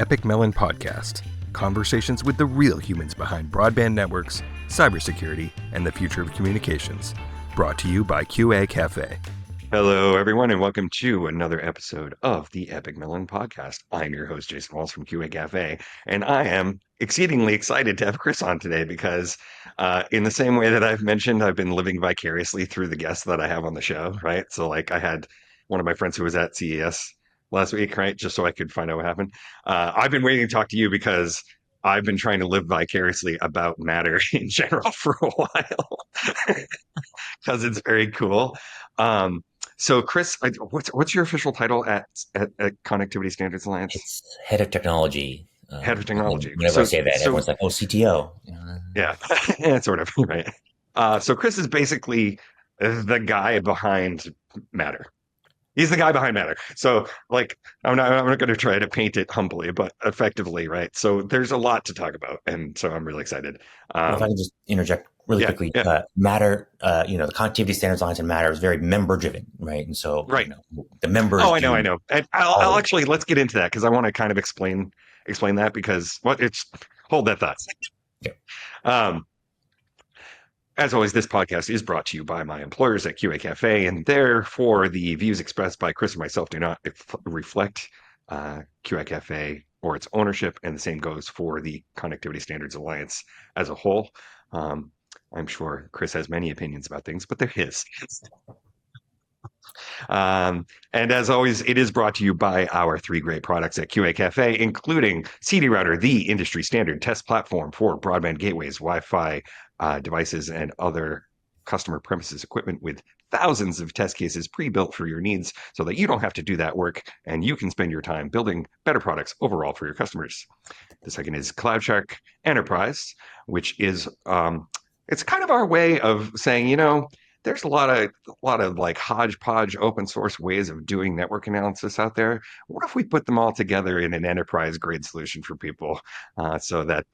Epik Mellon podcast, conversations with the real humans behind broadband networks, cybersecurity, and the future of communications. Brought to you by QA Cafe. Hello, everyone, and welcome to another episode of the Epik Mellon podcast. I'm your host, Jason Walls from QA Cafe, and I am exceedingly excited to have Chris on today because in the same way that I've mentioned, I've been living vicariously through the guests that I have on the show, right? So like I had one of my friends who was at CES last week, right? Just so I could find out what happened. I've been waiting to talk to you because I've been trying to live vicariously about Matter in general for a while because it's very cool. So, Chris, what's your official title at Connectivity Standards Alliance? It's head of technology. Head of technology. Whenever I say that, everyone's like, "Oh, CTO." Yeah, sort of right. So, Chris is basically the guy behind Matter. He's the guy behind Matter. So, like, I'm not going to try to paint it humbly, but effectively, right? So, there's a lot to talk about, and so I'm really excited. Well, if I can just interject really quickly, Matter, the Connectivity Standards Alliance and Matter is very member driven, right? And so, right, the members. Oh, I know. And I'll actually let's get into that because I want to kind of explain that because hold that thought. Yeah. As always, this podcast is brought to you by my employers at QA Cafe, and therefore the views expressed by Chris and myself do not reflect QA Cafe or its ownership, and the same goes for the Connectivity Standards Alliance as a whole. I'm sure Chris has many opinions about things, but they're his. And as always, it is brought to you by our three great products at QA Cafe, including CD Router, the industry standard test platform for broadband gateways, Wi-Fi devices, and other customer premises equipment with thousands of test cases pre-built for your needs so that you don't have to do that work and you can spend your time building better products overall for your customers. The second is CloudShark Enterprise, which is it's kind of our way of saying, there's a lot of like hodgepodge open source ways of doing network analysis out there. What if we put them all together in an enterprise grade solution for people, so that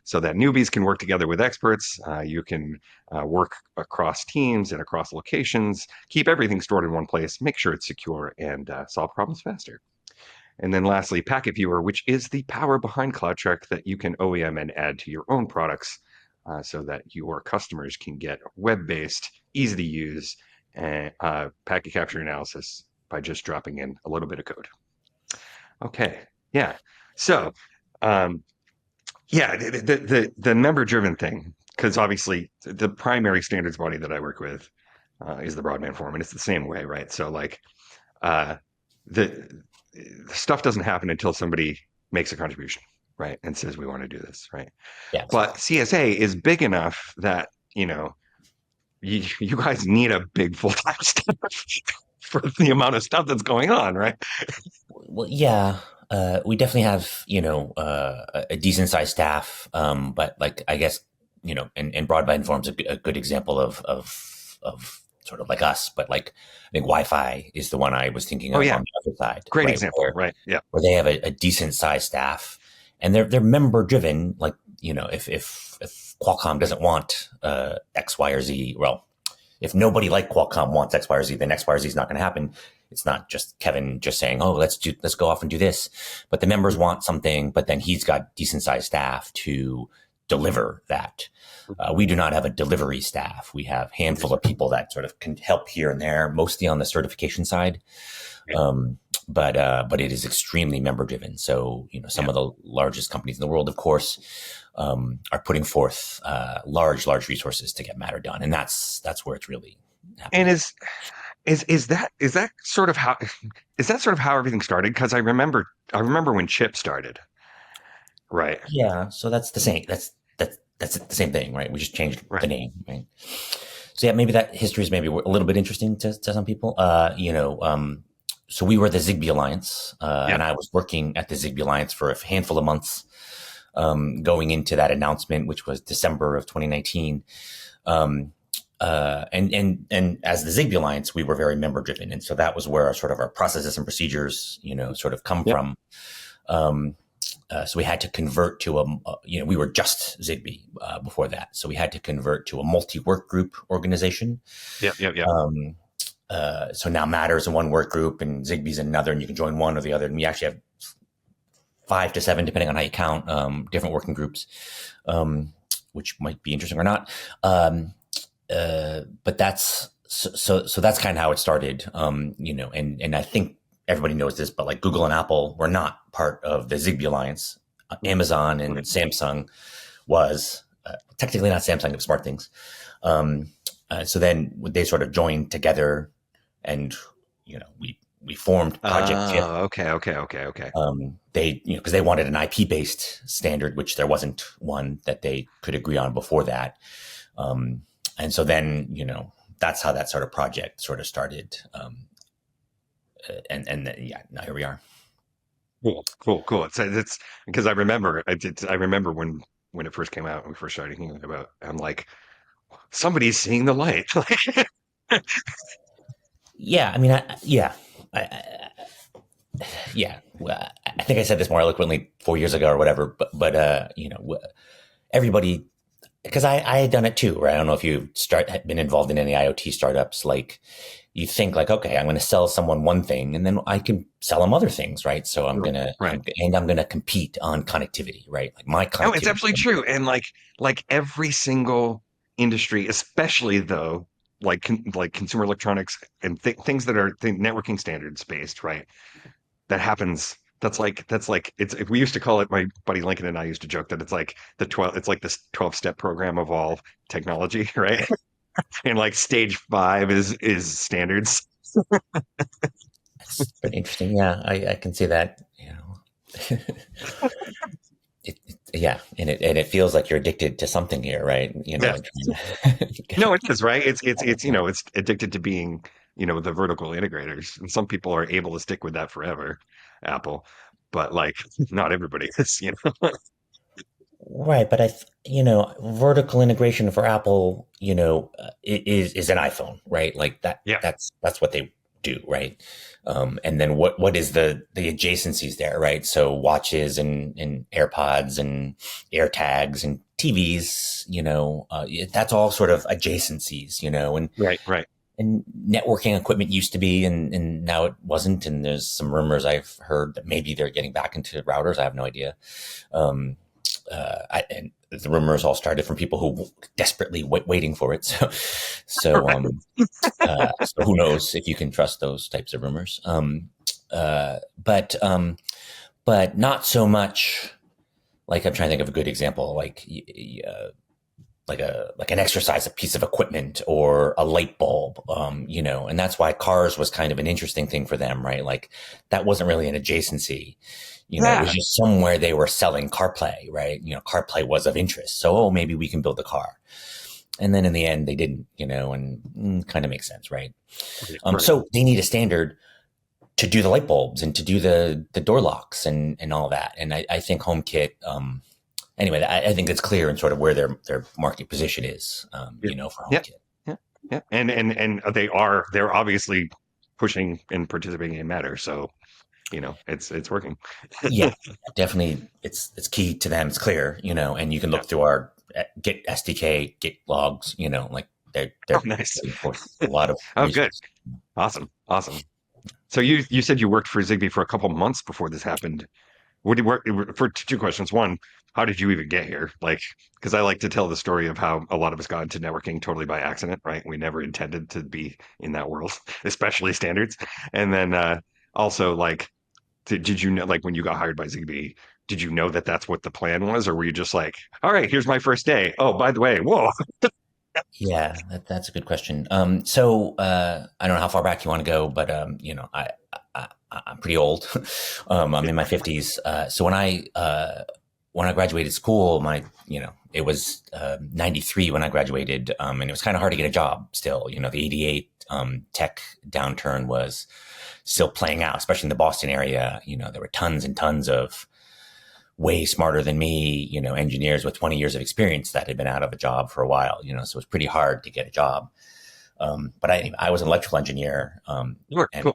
newbies can work together with experts? You can work across teams and across locations, keep everything stored in one place, make sure it's secure, and solve problems faster. And then lastly, Packet Viewer, which is the power behind CloudShark that you can OEM and add to your own products. So that your customers can get web-based, easy to use packet capture analysis by just dropping in a little bit of code. Okay, yeah. So, the member-driven thing, because obviously the primary standards body that I work with is the Broadband Forum, and it's the same way, right? So, like, the stuff doesn't happen until somebody makes a contribution. Right. And says, we want to do this. Right. Yes. But CSA is big enough that, you guys need a big full-time staff for the amount of stuff that's going on. Right. Well, yeah, we definitely have, a decent sized staff. But like, I guess, and Broadband Forum's a good example of sort of like us, but like I think Wi-Fi is the one I was thinking of on the other side. Great example. Right. Yeah. Where they have a decent sized staff. And they're member driven, like, if Qualcomm doesn't want X, Y, or Z, well, if nobody like Qualcomm wants X, Y, or Z, then X, Y, or Z is not going to happen. It's not just Kevin just saying, oh, let's go off and do this. But the members want something, but then he's got decent sized staff to deliver that. We do not have a delivery staff. We have a handful of people that sort of can help here and there, mostly on the certification side. But it is extremely member driven. So, some of the largest companies in the world, of course, are putting forth large resources to get Matter done. And that's where it's really happening. And is that sort of how everything started? Because I remember when Chip started. Right. Yeah. So that's the same. That's the same thing, right? We just changed the name, right? So yeah, maybe that history is maybe a little bit interesting to some people. So we were the Zigbee Alliance, and I was working at the Zigbee Alliance for a handful of months, going into that announcement, which was December of 2019. And as the Zigbee Alliance, we were very member driven. And so that was where our processes and procedures, sort of come from. So we had to convert to we were just Zigbee before that. So we had to convert to a multi-work group organization. So now Matter's in one work group and Zigbee's in another, and you can join one or the other. And we actually have 5 to 7, depending on how you count, different working groups, which might be interesting or not. But so that's kind of how it started, and I think everybody knows this, but like Google and Apple were not part of the Zigbee Alliance. Amazon and Samsung was technically not Samsung, of SmartThings. So then they sort of joined together, and we formed Project Chip. Okay. They, because they wanted an IP based standard, which there wasn't one that they could agree on before that. And so then, that's how that sort of project sort of started. Now here we are. Cool. It's because I remember when it first came out and we first started hearing about it, I'm like, somebody's seeing the light. Yeah. I mean, Well, I think I said this more eloquently 4 years ago or whatever, but everybody, because I had done it too, right? I don't know if you had been involved in any IoT startups. Like, you think like, okay, I'm going to sell someone one thing, and then I can sell them other things, right? So I'm gonna compete on connectivity, right? Like my connectivity. No, it's absolutely true, and like every single industry, especially though, like consumer electronics and things that are networking standards based, right? That happens. That's like it's. We used to call it. My buddy Lincoln and I used to joke that it's like the 12. It's like this 12-step program of all technology, right? And like stage 5 is standards. It's pretty interesting. Yeah, I can see that. Yeah, and it feels like you're addicted to something here, right? Yeah. No, it is, right. It's addicted to being the vertical integrators, and some people are able to stick with that forever, Apple, but like not everybody is. Right, but vertical integration for Apple, is an iPhone, right? Like that. Yeah. That's what they do, right? And then what is the adjacencies there, right? So watches and AirPods and AirTags and TVs, that's all sort of adjacencies, and Right. and networking equipment used to be, and now it wasn't. And there's some rumors I've heard that maybe they're getting back into routers. I have no idea. And the rumors all started from people who desperately waiting for it. So who knows if you can trust those types of rumors? But not so much. Like, I'm trying to think of a good example, like an exercise, a piece of equipment or a light bulb, and that's why cars was kind of an interesting thing for them, right? Like, that wasn't really an adjacency. It was just somewhere they were selling CarPlay, right? CarPlay was of interest. So, maybe we can build a car. And then in the end, they didn't, and kind of makes sense, right? Right. So they need a standard to do the light bulbs and to do the door locks and all that. And I think HomeKit, anyway, I think it's clear in sort of where their market position is, for HomeKit. Yeah. And they're obviously pushing and participating in Matter. So, it's working. Yeah, definitely. It's key to them. It's clear, and you can look through our Git SDK, Git logs, like they're nice. A lot of good. Awesome. So you said you worked for Zigbee for a couple months before this happened. What did you work for? Two questions. One, how did you even get here? Like, because I like to tell the story of how a lot of us got into networking totally by accident, right? We never intended to be in that world, especially standards. And then also, like, did you know, like, when you got hired by Zigbee, did you know that that's what the plan was, or were you just like, all right, here's my first day. Oh, by the way, whoa. Yeah, that's a good question. So I don't know how far back you want to go, but I'm pretty old. I'm in my 50s. So when I graduated school, it was 93 when I graduated, and it was kind of hard to get a job still. The 88 tech downturn was still playing out, especially in the Boston area. There were tons and tons of way smarter than me, engineers with 20 years of experience that had been out of a job for a while, so it was pretty hard to get a job. But I was an electrical engineer, and Cool.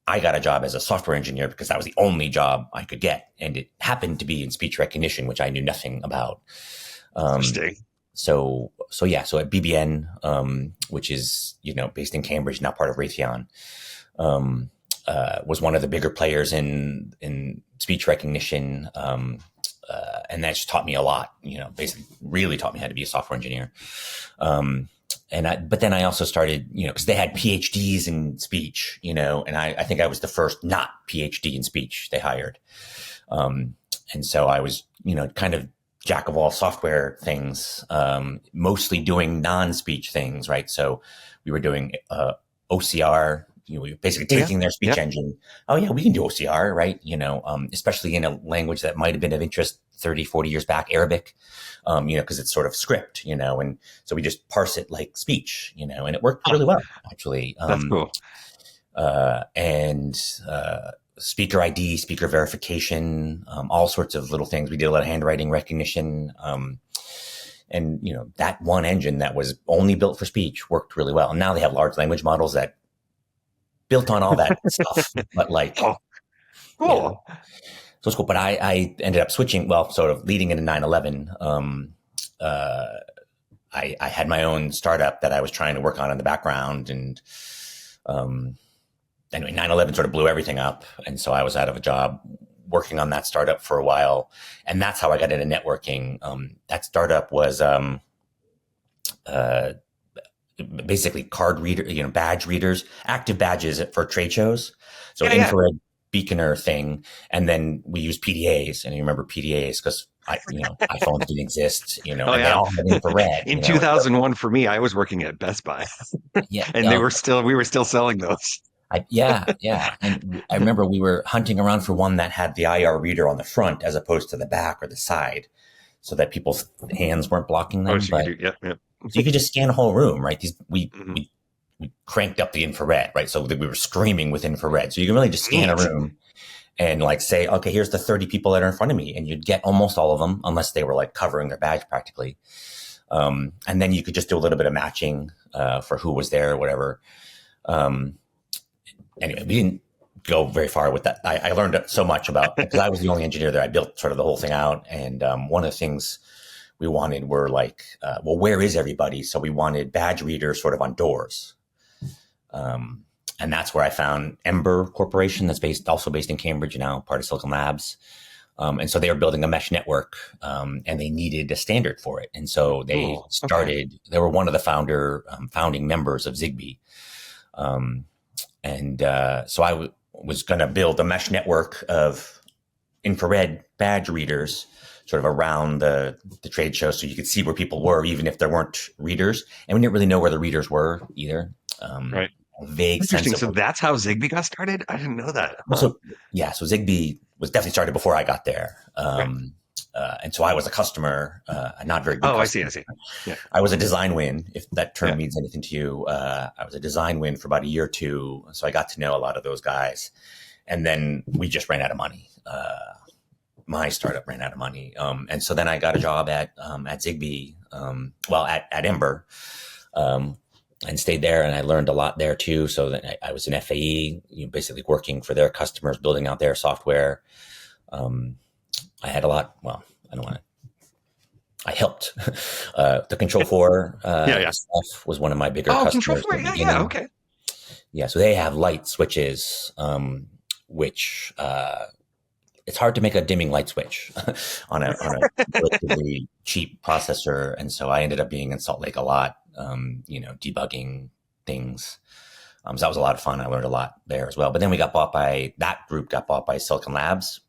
I got a job as a software engineer because that was the only job I could get. And it happened to be in speech recognition, which I knew nothing about. Interesting. So at BBN, which is, based in Cambridge, now part of Raytheon, was one of the bigger players in speech recognition. And that just taught me a lot, basically really taught me how to be a software engineer. But then I also started, because they had PhDs in speech, and I think I was the first not PhD in speech they hired. And so I was, kind of jack of all software things, mostly doing non-speech things, right? So we were doing OCR, we were basically taking their speech engine. Oh yeah, we can do OCR, right? Especially in a language that might have been of interest 30, 40 years back, Arabic, because it's sort of script, and so we just parse it like speech, and it worked really well, actually. That's cool. And speaker ID, speaker verification, all sorts of little things. We did a lot of handwriting recognition. And, that one engine that was only built for speech worked really well. And now they have large language models that built on all that stuff, but like, cool. So it's cool. But I ended up switching, sort of leading into 9/11. I had my own startup that I was trying to work on in the background. And anyway, 9/11 sort of blew everything up. And so I was out of a job working on that startup for a while. And that's how I got into networking. That startup was basically card reader, badge readers, active badges for trade shows. So infrared beaconer thing. And then we used PDAs. And you remember PDAs because iPhones didn't exist, and they all had infrared. In 2001 for me, I was working at Best Buy. And we were still selling those. And I remember we were hunting around for one that had the IR reader on the front as opposed to the back or the side so that people's hands weren't blocking them. So you could just scan a whole room, right? We cranked up the infrared, right? So we were screaming with infrared. So you can really just scan a room and like say, okay, here's the 30 people that are in front of me. And you'd get almost all of them unless they were like covering their badge practically. And then you could just do a little bit of matching for who was there or whatever. Anyway, we didn't go very far with that. I learned so much because I was the only engineer there. I built sort of the whole thing out. And one of the things we wanted were like, where is everybody? So we wanted badge readers sort of on doors. And that's where I found Ember Corporation that's also based in Cambridge now, part of Silicon Labs. And so they were building a mesh network and they needed a standard for it. And so they they were one of the founding members of Zigbee. So I was going to build a mesh network of infrared badge readers sort of around the trade show so you could see where people were, even if there weren't readers. And we didn't really know where the readers were either. Right. Vague Interesting. sense So that's how Zigbee got started? I didn't know that. Huh. So Zigbee was definitely started before I got there. And so I was a customer, not very good. Oh, customer. I see. Yeah. I was a design win, if that term means anything to you. I was a design win for about a year or two. So I got to know a lot of those guys. And then we just ran out of money. My startup ran out of money. And so then I got a job at Zigbee, at Ember, and stayed there. And I learned a lot there too. So then I was an FAE, basically working for their customers, building out their software. I had a lot. I helped. The Control 4 stuff was one of my bigger customers. Control 4, okay. Yeah, so they have light switches, which it's hard to make a dimming light switch on a relatively cheap processor. And so I ended up being in Salt Lake a lot, debugging things. So that was a lot of fun. I learned a lot there as well. But then that group got bought by Silicon Labs.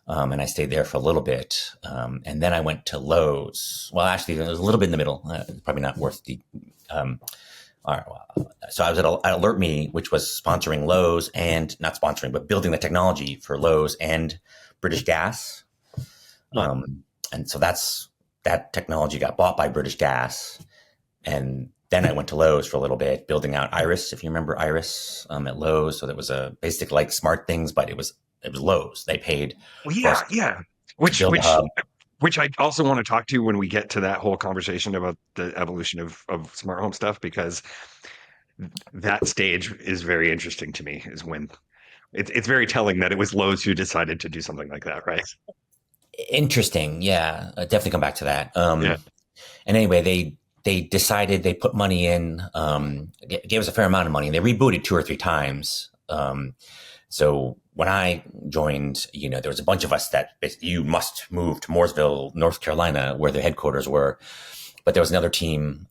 And I stayed there for a little bit. And then I went to Lowe's. Well, actually, it was a little bit in the middle. Probably not worth the. All right. Well, so I was at AlertMe, which was sponsoring Lowe's and not sponsoring, but building the technology for Lowe's and British Gas. And so that technology got bought by British Gas. And then I went to Lowe's for a little bit, building out Iris, if you remember Iris, at Lowe's. So that was a basic like smart things, but it was Lowe's. They paid. Which I also want to talk to when we get to that whole conversation about the evolution of smart home stuff, because that stage is very interesting to me, is when it's very telling that it was Lowe's who decided to do something like that, right? Interesting. Yeah. Definitely come back to that. And anyway, they decided they put money in, gave us a fair amount of money, and they rebooted 2 or 3 times. So when I joined, there was a bunch of us that you must move to Mooresville, North Carolina, where their headquarters were. But there was another team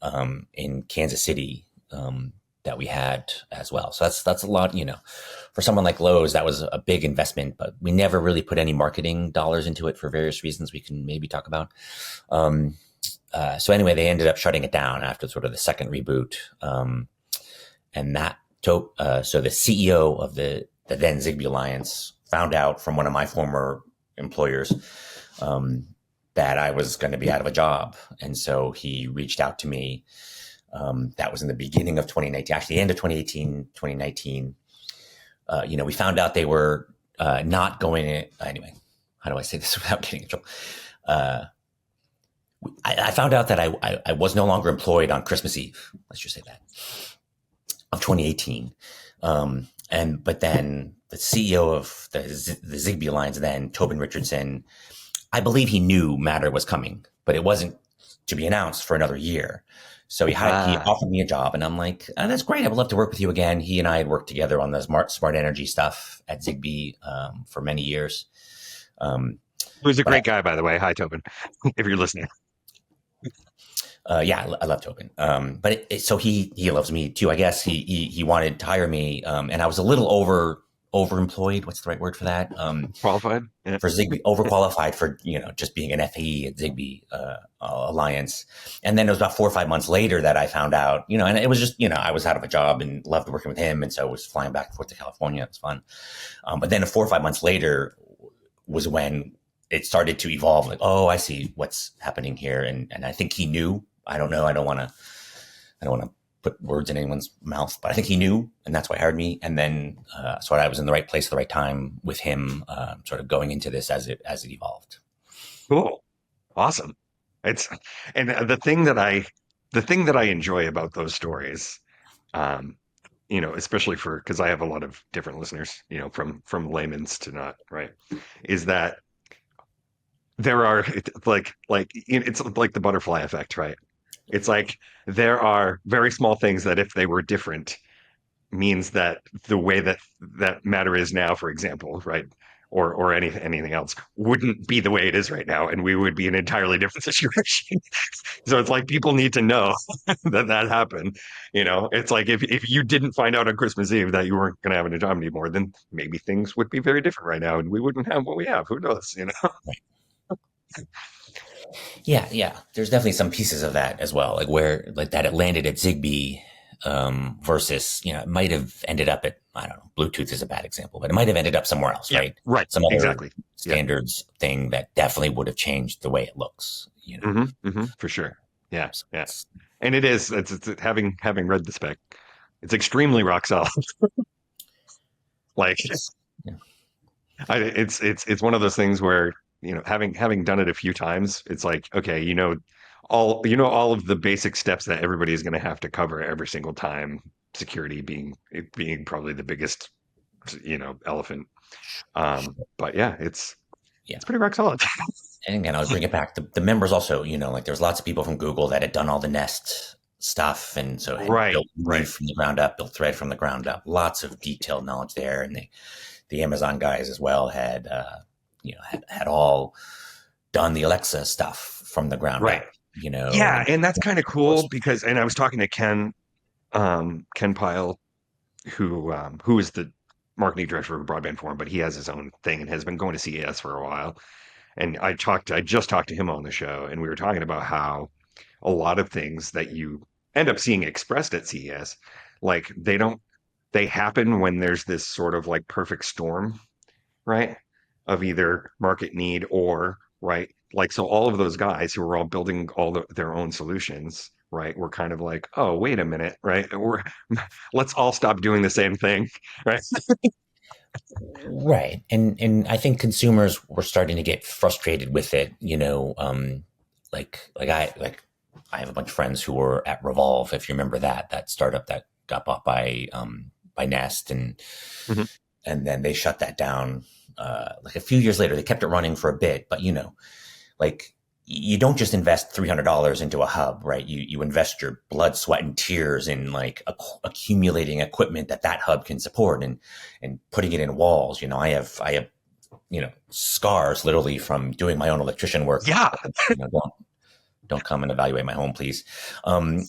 in Kansas City that we had as well. So that's a lot, for someone like Lowe's, that was a big investment, but we never really put any marketing dollars into it for various reasons we can maybe talk about. So anyway, they ended up shutting it down after sort of the second reboot. And that, so the CEO of the then Zigbee Alliance found out from one of my former employers that I was going to be out of a job. And so he reached out to me. That was in the beginning of 2019, actually the end of 2018, 2019. We found out they were not going in, anyway, how do I say this without getting in trouble? I found out that I was no longer employed on Christmas Eve, let's just say that, of 2018. But then the CEO of the Zigbee Alliance then, Tobin Richardson, I believe he knew Matter was coming, but it wasn't to be announced for another year. So he offered me a job, and I'm like, oh, that's great. I would love to work with you again. He and I had worked together on the smart energy stuff at Zigbee for many years. Who's a great guy, by the way. Hi, Tobin, if you're listening. Yeah, I love Tobin. So he loves me too. I guess he wanted to hire me, and I was a little overemployed. What's the right word for that? Qualified for Zigbee, overqualified for just being an FAE at Zigbee Alliance. And then it was about 4 or 5 months later that I found out, and it was just I was out of a job and loved working with him, and so I was flying back and forth to California. It was fun. But then 4 or 5 months later was when it started to evolve. Like, oh, I see what's happening here, and I think he knew. I don't know. I don't want to put words in anyone's mouth, but I think he knew, and that's why he hired me. And then, so I was in the right place at the right time with him, sort of going into this as it evolved. Cool. Awesome. And the thing that I enjoy about those stories, especially because I have a lot of different listeners, from layman's to not, right, is that there are it's like the butterfly effect, right? It's like there are very small things that if they were different means that the way that matter is now, for example, right, or anything else wouldn't be the way it is right now, and we would be in an entirely different situation. So it's like people need to know that happened. It's like if you didn't find out on Christmas Eve that you weren't going to have a job anymore, then maybe things would be very different right now, and we wouldn't have what we have. Who knows? Yeah. There's definitely some pieces of that as well, like where that it landed at Zigbee versus it might have ended up at, I don't know, Bluetooth is a bad example, but it might have ended up somewhere else, right? Right. Some other exactly standards thing that definitely would have changed the way it looks. For sure. Yeah. And it's having read the spec, it's extremely rock solid. Like, yeah. It's one of those things where having done it a few times, it's like, okay, all of the basic steps that everybody is going to have to cover every single time. Security being probably the biggest, elephant. But yeah, it's pretty rock solid. And again, I would bring it back. The members also, there's lots of people from Google that had done all the Nest stuff, and so had built Weave from the ground up, built Thread from the ground up. Lots of detailed knowledge there, and the Amazon guys as well had all done the Alexa stuff from the ground up. Yeah, and that's kind of cool because, and I was talking to Ken Pyle, who is the marketing director of Broadband Forum, but he has his own thing and has been going to CES for a while. And I just talked to him on the show, and we were talking about how a lot of things that you end up seeing expressed at CES, like they happen when there's this sort of like perfect storm, right? Of either market need or, right? Like, so all of those guys who were all building their own solutions, right? Were kind of like, oh, wait a minute, right? Let's all stop doing the same thing, right? Right. And I think consumers were starting to get frustrated with it, I have a bunch of friends who were at Revolve, if you remember that startup that got bought by Nest, and then they shut that down like a few years later. They kept it running for a bit, but you don't just invest $300 into a hub, right? You invest your blood, sweat, and tears in like accumulating equipment that hub can support, and putting it in walls. I have scars literally from doing my own electrician work. Yeah. Don't come and evaluate my home, please. From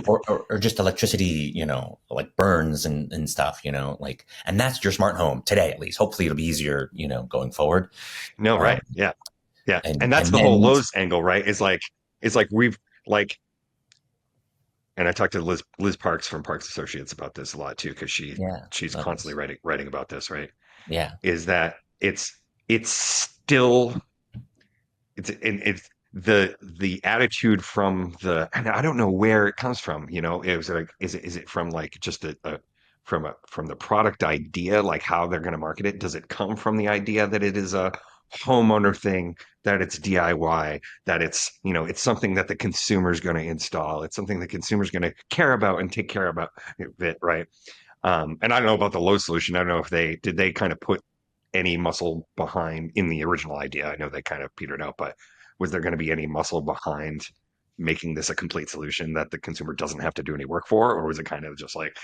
or just electricity, like burns and stuff, like, and that's your smart home today, at least. Hopefully it'll be easier, going forward. No, Um, right. Yeah. Yeah. And that's and the whole then Lowe's angle, right? It's like we've like, and I talked to Liz Parks from Parks Associates about this a lot too, because yeah, she's love constantly this. writing about this, right? Yeah, Is that it's still it's the attitude from and I don't know where it comes from. It was like, is it from like just from the product idea, like how they're going to market it? Does it come from the idea that it is a homeowner thing, that it's DIY, that it's something that the consumer's going to install, it's something the consumer's going to care about and take care about it, right? And I don't know about the low solution. I don't know if they kind of put any muscle behind in the original idea. I know they kind of petered out, but was there going to be any muscle behind making this a complete solution that the consumer doesn't have to do any work for, or was it kind of just like,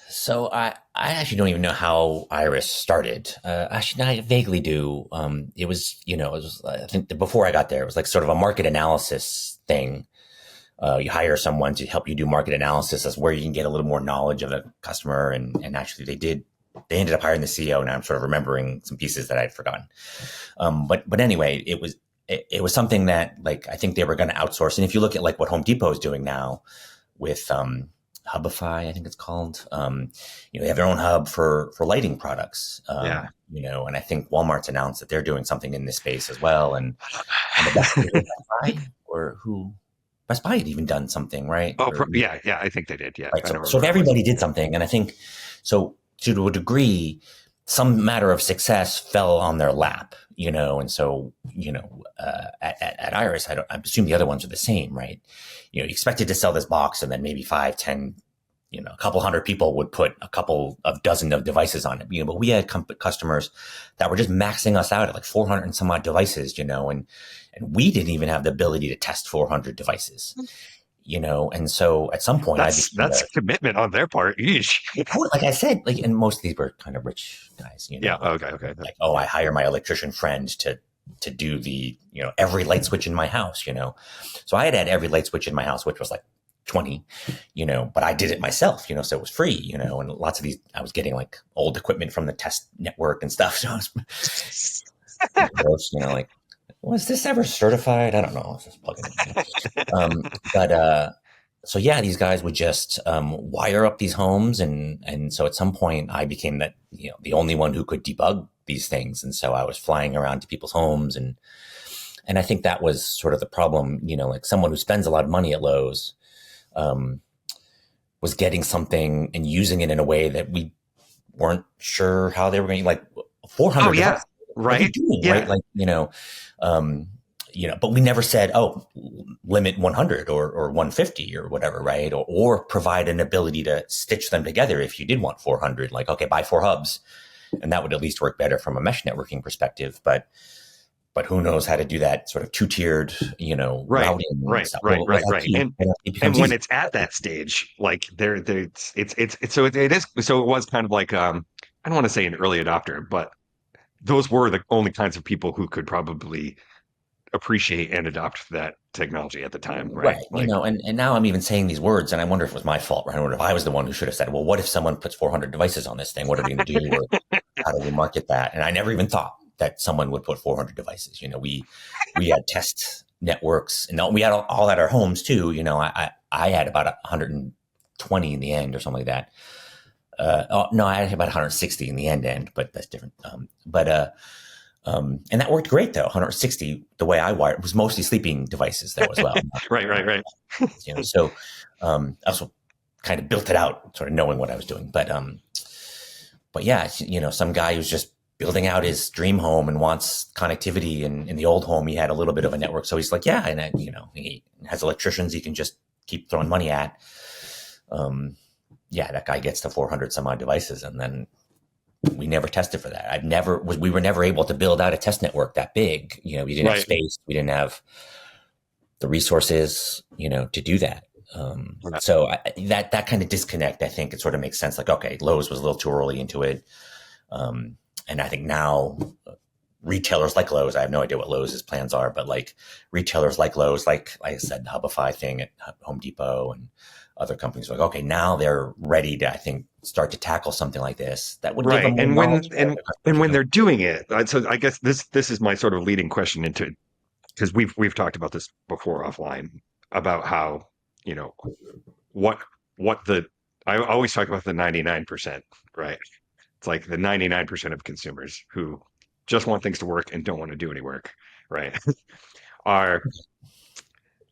so I actually don't even know how Iris started. Actually, I vaguely do. I think before I got there, it was like sort of a market analysis thing. You hire someone to help you do market analysis. That's where you can get a little more knowledge of the customer. And actually they ended up hiring the CEO, and I'm sort of remembering some pieces that I'd forgotten. But anyway, it was something that, like, I think they were going to outsource. And if you look at like what Home Depot is doing now with Hubify, I think it's called, they have their own hub for lighting products. yeah, And I think Walmart's announced that they're doing something in this space as well. And the Best Buy, or who Best Buy had even done something, right? oh yeah, yeah, I think they did, yeah, Right. I don't So if remember what it was. everybody did something, and I think so, to a degree, some matter of success fell on their lap, and so, at Iris, I assume the other ones are the same, right? You expected to sell this box, and then maybe 5, 10, a couple hundred people would put a couple of dozen of devices on it, but we had customers that were just maxing us out at like 400 and some odd devices, and we didn't even have the ability to test 400 devices. And so at some point I became That's commitment on their part. Eesh. like I said, like, and most of these were kind of rich guys, Yeah. Okay. like, oh, I hire my electrician friend to do the, every light switch in my house, So I had every light switch in my house, which was like 20, but I did it myself, so it was free, and lots of these, I was getting like old equipment from the test network and stuff. So I was, like, was this ever certified? I don't know. I was just plugging it in. So yeah, these guys would just wire up these homes, and so at some point I became the only one who could debug these things, and so I was flying around to people's homes, and I think that was sort of the problem. Like someone who spends a lot of money at Lowe's was getting something and using it in a way that we weren't sure how they were going to, like 400. Oh yeah. Devices. What are you Right. doing, Yeah. right? Like, but we never said, oh, limit 100 or 150 or whatever, right? Or provide an ability to stitch them together if you did want 400, like, okay, buy 4 hubs. And that would at least work better from a mesh networking perspective. But who knows how to do that sort of 2-tiered, Right. routing and Right. stuff. Right. Well, Right. Right. it And becomes when easy. it's at that stage, like it's so it is, so it was kind of like, I don't want to say an early adopter, but those were the only kinds of people who could probably appreciate and adopt that technology at the time, right? Right. Like, And now I'm even saying these words, and I wonder if it was my fault, right? I wonder if I was the one who should have said, well, what if someone puts 400 devices on this thing? What are we going to do? Or how do we market that? And I never even thought that someone would put 400 devices. We had test networks, and we had all at our homes too. I had about 120 in the end or something like that. No, I had about 160 in the end, but that's different. And that worked great though. 160, the way I wired, was mostly sleeping devices though as well. right. So I also kind of built it out, sort of knowing what I was doing. But yeah, some guy who's just building out his dream home and wants connectivity, and in the old home he had a little bit of a network, so he's like, yeah, and he has electricians he can just keep throwing money at. Yeah, that guy gets to 400 some odd devices, and then we never tested for that. We were never able to build out a test network that big. We didn't have space. We didn't have the resources, to do that. So that kind of disconnect, I think it sort of makes sense. Like, okay, Lowe's was a little too early into it. And I think now retailers like Lowe's, I have no idea what Lowe's plans are, but like retailers like Lowe's, like I said, the Hubify thing at Home Depot and other companies, like, okay, now they're ready to, I think, start to tackle something like this that would give them more knowledge. And when they're doing it, so I guess this is my sort of leading question into, because we've talked about this before offline about how, what the I always talk about the 99%, right? It's like the 99% of consumers who just want things to work and don't want to do any work, right? Are,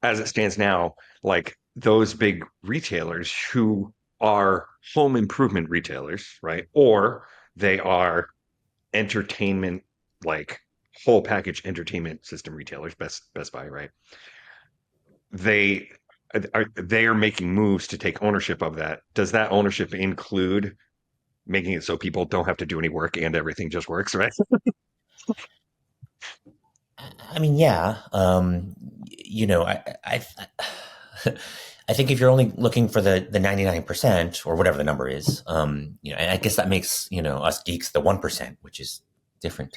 as it stands now, like those big retailers who are home improvement retailers, right? Or they are entertainment, like whole package entertainment system retailers, Best Buy, right? They they are making moves to take ownership of that. Does that ownership include making it so people don't have to do any work and everything just works, right? I mean, yeah. I think if you're only looking for the 99% or whatever the number is, and I guess that makes, us geeks the 1%, which is different.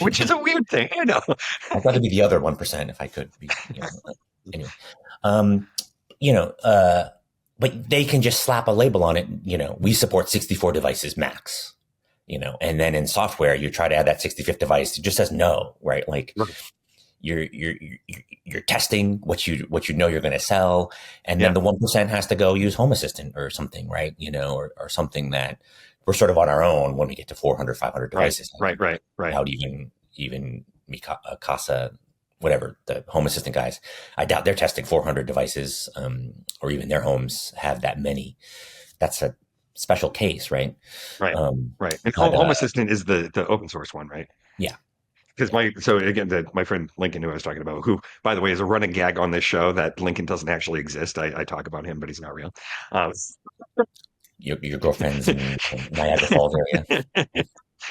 Which is a weird thing. I know. I'd rather be the other 1% if I could be, anyway. But they can just slap a label on it. We support 64 devices max, and then in software, you try to add that 65th device. It just says no, right? Like you're testing what you know you're going to sell. And then the 1% has to go use Home Assistant or something, right? Or something that we're sort of on our own when we get to 400, 500 devices. Right. Without even Mikasa, whatever, the Home Assistant guys, I doubt they're testing 400 devices, or even their homes have that many. That's a special case, right? Right. And Home Assistant is the open source one, right? Yeah. Because my friend Lincoln, who I was talking about, who, by the way, is a running gag on this show, that Lincoln doesn't actually exist. I talk about him, but he's not real. Your girlfriend's in Niagara Falls area.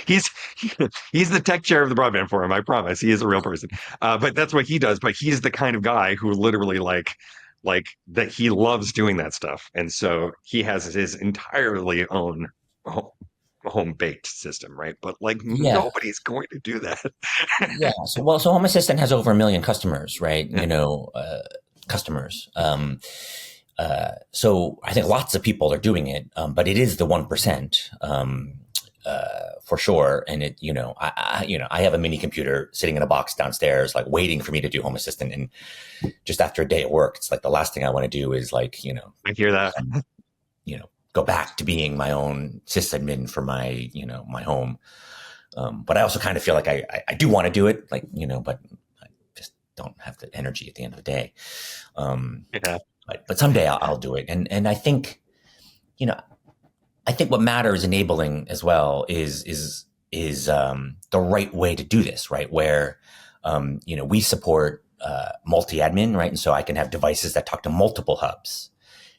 He's the tech chair of the broadband forum. I promise, he is a real person. But that's what he does. But he's the kind of guy who literally like that. He loves doing that stuff, and so he has his entirely own home baked system, right? But nobody's going to do that. Yeah. So Home Assistant has over 1 million customers, right? Customers. So I think lots of people are doing it, but it is the 1%. For sure. And I have a mini computer sitting in a box downstairs, like waiting for me to do Home Assistant. And just after a day at work, it's like the last thing I want to do is I hear that, go back to being my own sysadmin for my, my home. But I also kind of feel like I do want to do it, but I just don't have the energy at the end of the day. But someday I'll do it. And I think, I think what matters enabling as well is the right way to do this, right? Where, we support multi-admin, right? And so I can have devices that talk to multiple hubs,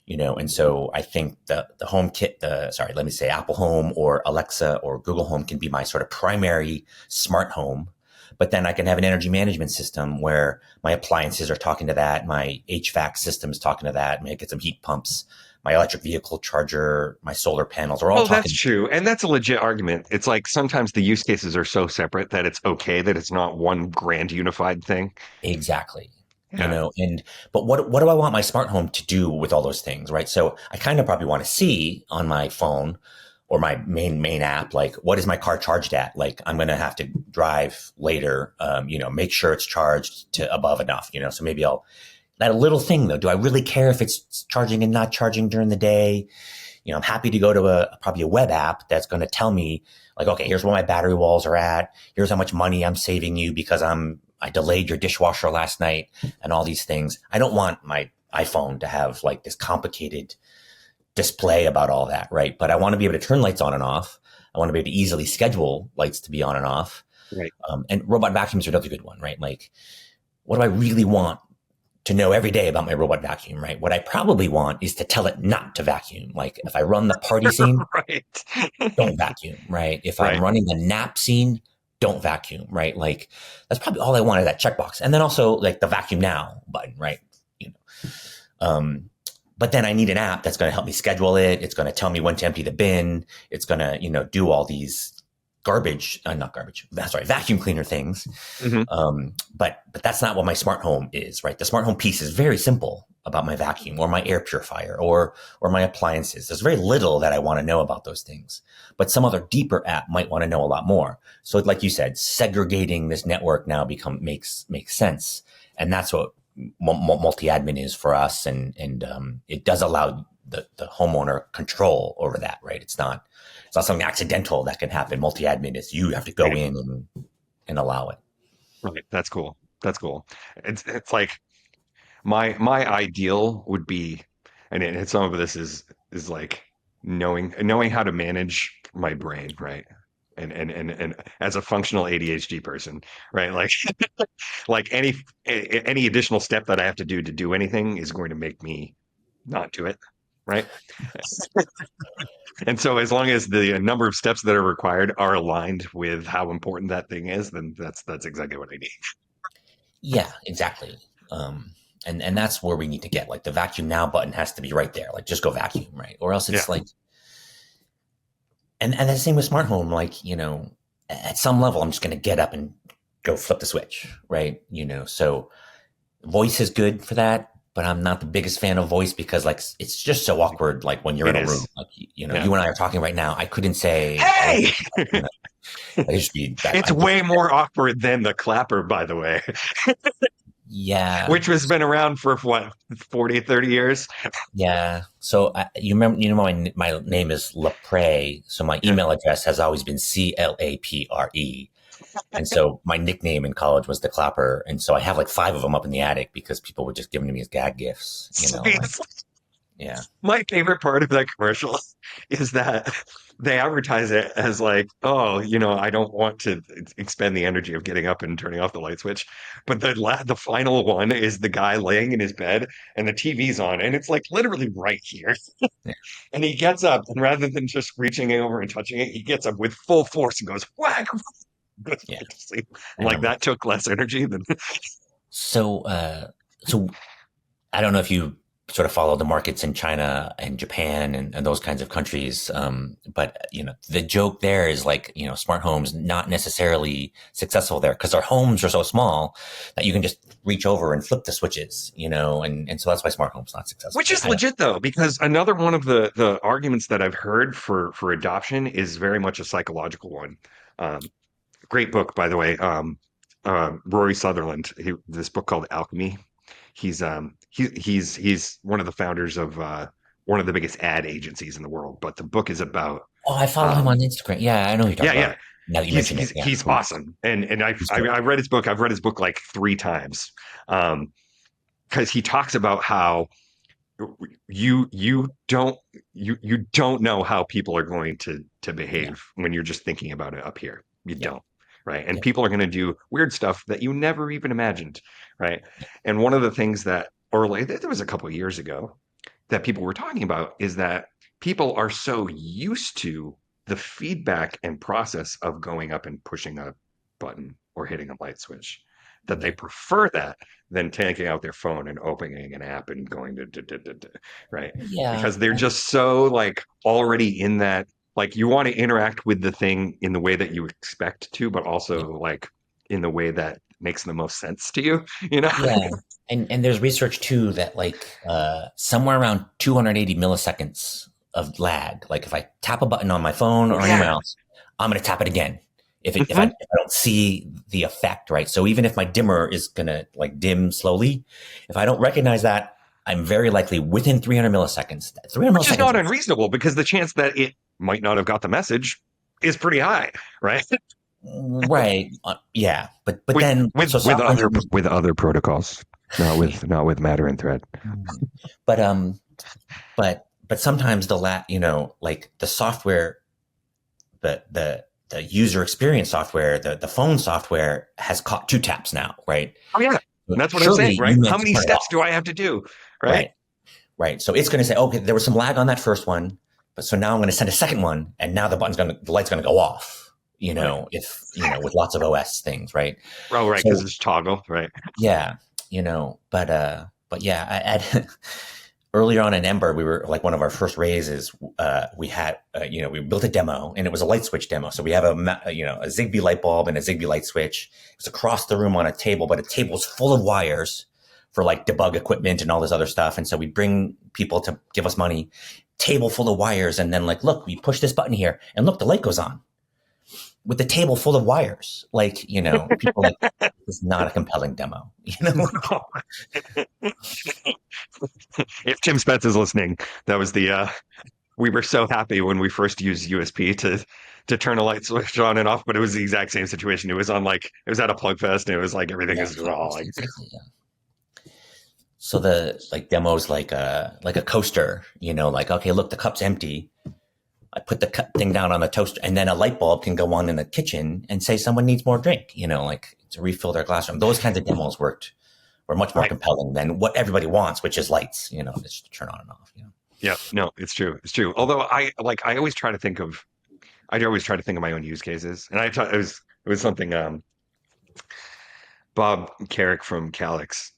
and so I think the HomeKit, Apple Home or Alexa or Google Home can be my sort of primary smart home. But then I can have an energy management system where my appliances are talking to that, my HVAC system is talking to that, maybe get some heat pumps, my electric vehicle charger, my solar panels are all talking. That's true. And that's a legit argument. It's like sometimes the use cases are so separate that it's okay that it's not one grand unified thing. Exactly. But what do I want my smart home to do with all those things, right? So I kind of probably want to see on my phone or my main app, like, what is my car charged at? Like, I'm going to have to drive later, make sure it's charged to above enough, so maybe that little thing though, do I really care if it's charging and not charging during the day? I'm happy to go to probably a web app that's going to tell me, like, okay, here's where my battery walls are at. Here's how much money I'm saving you because I delayed your dishwasher last night and all these things. I don't want my iPhone to have like this complicated display about all that, right? But I want to be able to turn lights on and off. I want to be able to easily schedule lights to be on and off. Right. And robot vacuums are another good one, right? Like, what do I really want to know every day about my robot vacuum, right? What I probably want is to tell it not to vacuum. Like if I run the party scene, Right. don't vacuum, right? If I'm Right. running the nap scene, don't vacuum, right? Like that's probably all I want is that checkbox. And then also like the vacuum now button, right? You know, but then I need an app that's going to help me schedule it. It's going to tell me when to empty the bin. It's going to, do all these not garbage, sorry, vacuum cleaner things. Hmm. But that's not what my smart home is, right? The smart home piece is very simple about my vacuum or my air purifier or my appliances. There's very little that I want to know about those things, but some other deeper app might want to know a lot more. So like you said, segregating this network now makes sense. And that's what multi-admin is for us. And it does allow the homeowner control over that, right? It's not something accidental that can happen. Multi-admin is you have to go Right. in and allow it. Right. That's cool. That's cool. It's like my ideal would be, and some of this is like knowing how to manage my brain, right? And as a functional ADHD person, right? Like like any additional step that I have to do anything is going to make me not do it, right? And so as long as the number of steps that are required are aligned with how important that thing is, then that's exactly what I need. Yeah, exactly. And that's where we need to get, like, the vacuum now button has to be right there. Like, just go vacuum, right? Or else Yeah. it's like, and the same with smart home. Like, at some level, I'm just going to get up and go flip the switch, right? So voice is good for that, but I'm not the biggest fan of voice because, like, it's just so awkward. Like when you're It in a room, is. like, Yeah. you and I are talking right now. I couldn't say, Hey! you know, I just be that. It's way more awkward than the clapper, by the way, Yeah. which has been around for what, 40, 30 years? Yeah. So you remember, my name is LaPré. So my Yeah. email address has always been CLAPRE. And so my nickname in college was the Clapper. And so I have like 5 of them up in the attic because people would just give them to me as gag gifts, like, yeah. My favorite part of that commercial is that they advertise it as like, oh, I don't want to expend the energy of getting up and turning off the light switch. But the final one is the guy laying in his bed and the TV's on, and it's like literally right here. Yeah. And he gets up, and rather than just reaching over and touching it, he gets up with full force and goes whack. Goes Yeah. back to sleep. I Like remember. that took less energy than. So, so I don't know if you sort of follow the markets in China and Japan and those kinds of countries. But the joke there is like, smart homes not necessarily successful there because our homes are so small that you can just reach over and flip the switches, and so that's why smart homes not successful. Which is legit though, because another one of the arguments that I've heard for adoption is very much a psychological one. Um, Great book, by the way. Rory Sutherland, this book called Alchemy. He's one of the founders of one of the biggest ad agencies in the world. But the book is about Oh, I follow him on um, Instagram. Yeah, I know who you're yeah, talking yeah. about. Now that you He's mention it, he's yeah, he's awesome, and he's great. I've read his book. I've read his book like 3 times, because he talks about how you don't know how people are going to Yeah, behave when you're just thinking about it up here. You yeah, don't, right? And yeah, people are going to do weird stuff that you never even imagined, right? And one of the things that, or like there was a couple of years ago that people were talking about is that people are so used to the feedback and process of going up and pushing a button or hitting a light switch that they yeah, prefer that than taking out their phone and opening an app and going to right? yeah, Because they're just so like already in that, like you want to interact with the thing in the way that you expect to, but yeah. also like in the way that makes the most sense to you, you know? Yeah. And there's research too that like somewhere around 280 milliseconds of lag. Like if I tap a button on my phone or on your Yeah. mouse, I'm going to tap it again. If Mhm. I don't see the effect, right? So even if my dimmer is going to like dim slowly, if I don't recognize that, I'm very likely within 300 milliseconds. 300 Which is milliseconds not is unreasonable because the chance that it might not have got the message is pretty high, right? right. Yeah. But with then so software with other protocols, yeah. not with Matter and Thread. But sometimes like the software, the user experience software, the phone software has caught 2 taps now, right? Oh yeah, That's what I'm saying, surely right? you How meant to many turn it steps do off. I have to do, right? Right. Right. So it's going to say, okay, there was some lag on that first one, but so now I'm going to send a second one, and now the light's going to go off. Right. If with lots of OS things, right? Oh, right, because So it's toggle, right? yeah, but yeah, earlier on in Ember, we were like one of our first raises. We had, we built a demo, and it was a light switch demo. So we have a Zigbee light bulb and a Zigbee light switch. It's across the room on a table, but a table's full of wires for like debug equipment and all this other stuff. And so we bring people to give us money, table full of wires, and then like, look, we push this button here, and look, the light goes on with the table full of wires. Like, people like, this is not a compelling demo, If Tim Spence is listening, that was the we were so happy when we first used USP to turn a light switch on and off, but it was the exact same situation. It was on like it was at a plug fest and it was like everything Yeah, is all like exactly. Yeah. So the like demos like a coaster, like, okay, look, the cup's empty. I put the thing down on the toaster, and then a light bulb can go on in the kitchen and say someone needs more drink, like to refill their glass room. Those kinds of demos were much more right. compelling than what everybody wants, which is lights, just to turn on and off. Yeah, no, it's true. It's true. Although I always try to think of my own use cases. And I thought it was something Bob Carrick from Calix,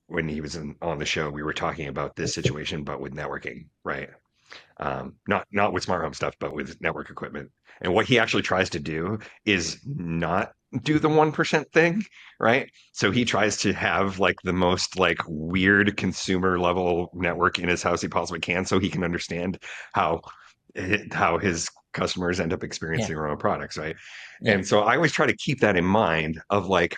when he was on the show, we were talking about this situation, but with networking, right? Not with smart home stuff, but with network equipment. And what he actually tries to do is not do the 1% thing, right? So he tries to have like the most like weird consumer level network in his house he possibly can, so he can understand how how his customers end up Yeah. experiencing their own products, right? Yeah. And so I always try to keep that in mind of like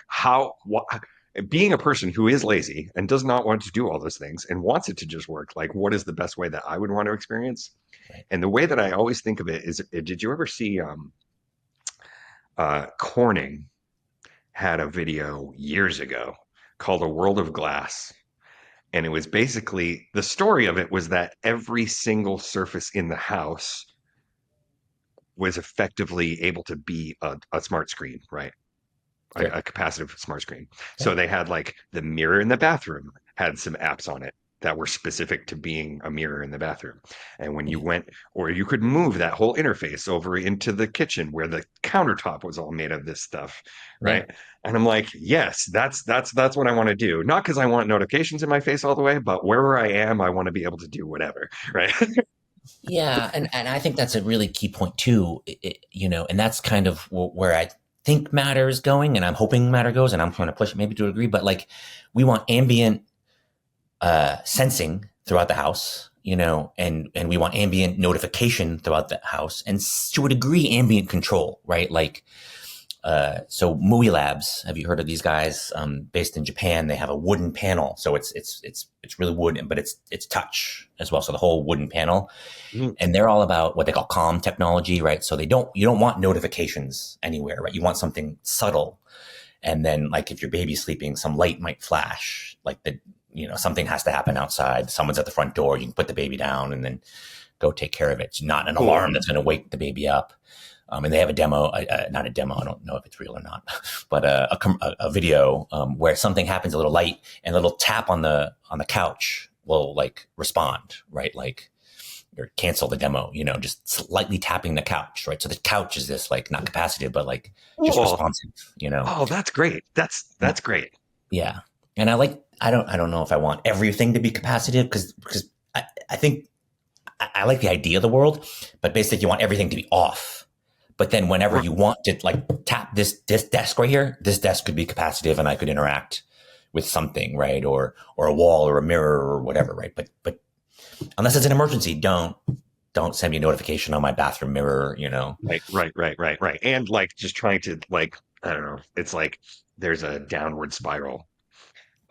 being a person who is lazy and does not want to do all those things and wants it to just work, like what is the best way that I would want to experience? Right. And the way that I always think of it is, did you ever see Corning had a video years ago called A World of Glass? And it was basically the story of it was that every single surface in the house was effectively able to be a smart screen, right? Sure. A capacitive smart screen. Yeah. So they had like the mirror in the bathroom had some apps on it that were specific to being a mirror in the bathroom. And when you Yeah. went, or you could move that whole interface over into the kitchen where the countertop was all made of this stuff, Yeah. right? And I'm like, yes, that's what I want to do. Not because I want notifications in my face all the way, but wherever I am, I want to be able to do whatever, right? Yeah, and I think that's a really key point too. And that's kind of where I think Matter is going, and I'm hoping Matter goes, and I'm trying to push it maybe to a degree. But like, we want ambient sensing throughout the house, and we want ambient notification throughout the house, and to a degree, ambient control, right? Like, so Mui Labs, have you heard of these guys? Based in Japan, they have a wooden panel, so it's really wooden, but it's touch as well. So the whole wooden panel, Mm. and they're all about what they call calm technology, right? So you don't want notifications anywhere, right? You want something subtle, and then like if your baby's sleeping, some light might flash, like something has to happen outside. Someone's at the front door. You can put the baby down and then go take care of it. It's not an Cool. alarm that's going to wake the baby up. And they have a demo, not a demo. I don't know if it's real or not, but a video where something happens, a little light and a little tap on the couch will like respond, right? Like, or cancel the demo, just slightly tapping the couch, right? So the couch is this like not capacitive, but like just Oh, responsive, oh, that's great. That's great. Yeah, and I don't know if I want everything to be capacitive because I think I like the idea of the world, but basically you want everything to be off. But then whenever you want to like tap this desk right here, this desk could be capacitive and I could interact with something, right? Or a wall or a mirror or whatever, right? But unless it's an emergency, don't send me a notification on my bathroom mirror, Right. And like just trying to like, I don't know, it's like there's a downward spiral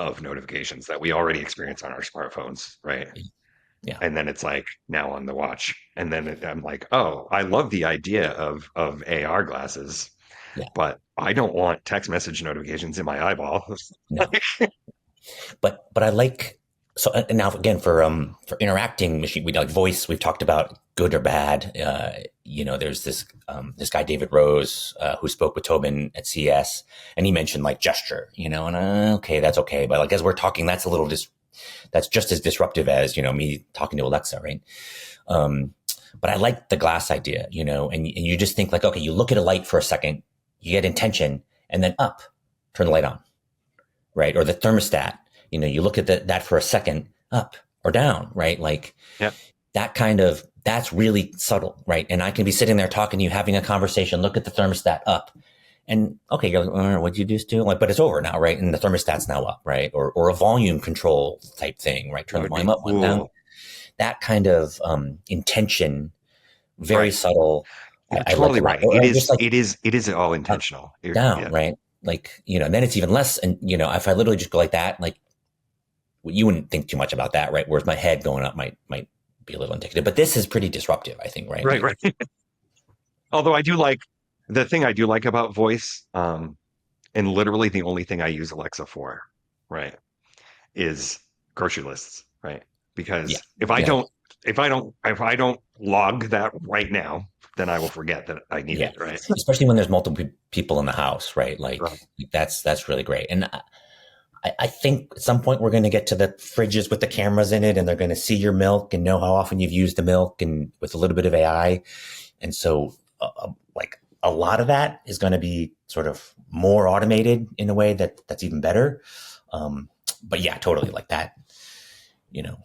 of notifications that we already experience on our smartphones, right? Yeah. And then it's like now on the watch. And then I'm like, oh, I love the idea of AR glasses, Yeah. but I don't want text message notifications in my eyeball. No. But I like So now again for interacting machine, we like voice. We've talked about good or bad. There's this guy David Rose who spoke with Tobin at CS, and he mentioned like gesture. And okay, that's okay, but like as we're talking, that's just as disruptive as me talking to Alexa, right? But I like the glass idea, and you just think like, okay, you look at a light for a second, you get intention, and then up, turn the light on, right? Or the thermostat. You look at that for a second, up or down, right? Like Yeah. that's really subtle, right? And I can be sitting there talking to you, having a conversation, look at the thermostat up. And okay, you're like, what'd you just do? Like, but it's over now, right? And the thermostat's now up, right? Or a volume control type thing, right? Turn the volume up, one down. Cool. That kind of intention, very Right. subtle. You're I like totally a lot. right. Or It is, just like it is, it is all up, intentional. down, Yeah. right? Like, and then it's even less. And, if I literally just go like that, like you wouldn't think too much about that, right? Whereas my head going up might be a little indicative. But this is pretty disruptive, I think, right? Right. Like, Right. Although I do like the thing I do like about voice, and literally the only thing I use Alexa for, right, is grocery lists, right? yeah, Because yeah, if I don't log that right now, then I will forget that I need yeah. it, right? Especially when there's multiple people in the house, right? Like Right. that's really great. And I think at some point we're going to get to the fridges with the cameras in it, and they're going to see your milk and know how often you've used the milk, and with a little bit of AI. And so, like a lot of that is going to be sort of more automated in a way that's even better. But yeah, totally like that. You know,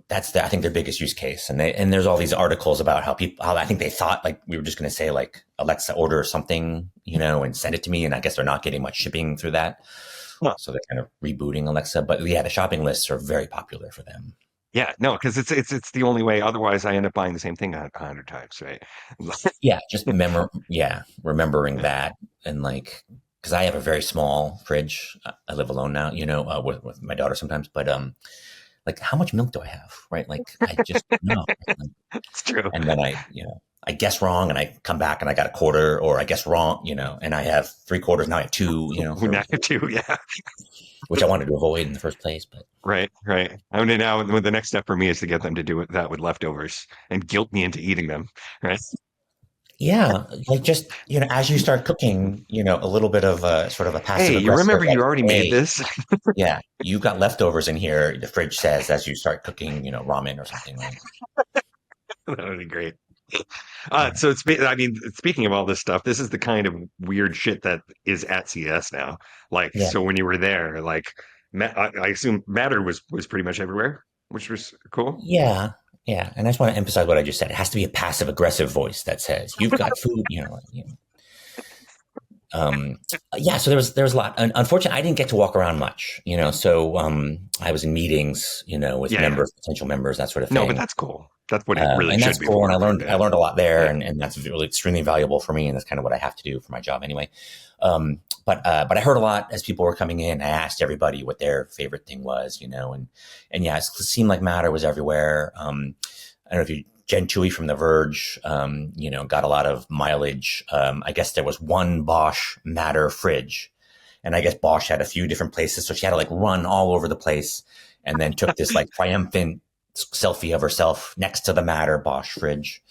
that's I think their biggest use case. And there's all these articles about how I think they thought like we were just going to say like Alexa order something, and send it to me. And I guess they're not getting much shipping through that. Huh. So they're kind of rebooting Alexa. But yeah, the shopping lists are very popular for them. Yeah, no, because it's the only way. Otherwise, I end up buying the same thing 100 times, right? Yeah, just remembering that. And like, because I have a very small fridge. I live alone now, with my daughter sometimes. But like, how much milk do I have? Right? Like, I just don't know. Right? It's true. And then I guess wrong, and I come back and I got a quarter, or I guess wrong, and I have 3/4 now. I have two, Now too, yeah. which I wanted to avoid in the first place. But Right, right. I mean, now the next step for me is to get them to do that with leftovers and guilt me into eating them, right? yeah, like just as you start cooking, a little bit of a sort of a passive Hey, you aggressive, remember you like, already made hey, this? yeah, you got leftovers in here. The fridge says as you start cooking, ramen or something, right? That would be great. Yeah, So I mean, speaking of all this stuff, this is the kind of weird shit that is at CS now. Like, yeah, so when you were there, like, I assume Matter was pretty much everywhere, which was cool. yeah, yeah. And I just want to emphasize what I just said. It has to be a passive aggressive voice that says you've got food. Um, yeah, so there was a lot. Unfortunately, I didn't get to walk around much, So I was in meetings, with Yeah, yeah. members, potential members, that sort of No, but thing. that's cool. That's what it really And should that's be cool. And for. I Yeah, learned a lot there, yeah. and that's really extremely valuable for me. And that's kind of what I have to do for my job anyway. But I heard a lot as people were coming in. I asked everybody what their favorite thing was, and yeah, it seemed like Matter was everywhere. I don't know if you Jen Chewy from The Verge, got a lot of mileage. I guess there was one Bosch Matter fridge, and I guess Bosch had a few different places, so she had to like run all over the place, and then took this like triumphant selfie of herself next to the Matter Bosch fridge.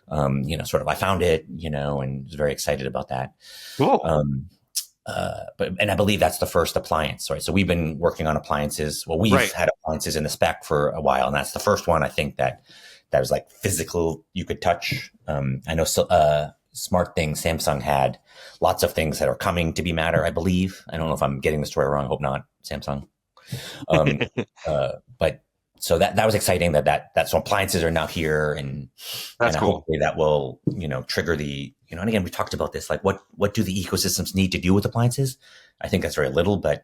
Sort of I found it, and was very excited about that. Cool. Um, and I believe that's the first appliance, right? So we've been working on appliances. Well, we've Right. had appliances in the spec for a while, and that's the first one I think that was like physical, you could touch. I know Smart Things, Samsung had lots of things that are coming to be Matter, I believe. I don't know if I'm getting the story wrong. I hope not, Samsung. Um, but so that was exciting that so appliances are now here, and That's cool. hopefully that will trigger the and again we talked about this, like what do the ecosystems need to do with appliances? I think that's very little, but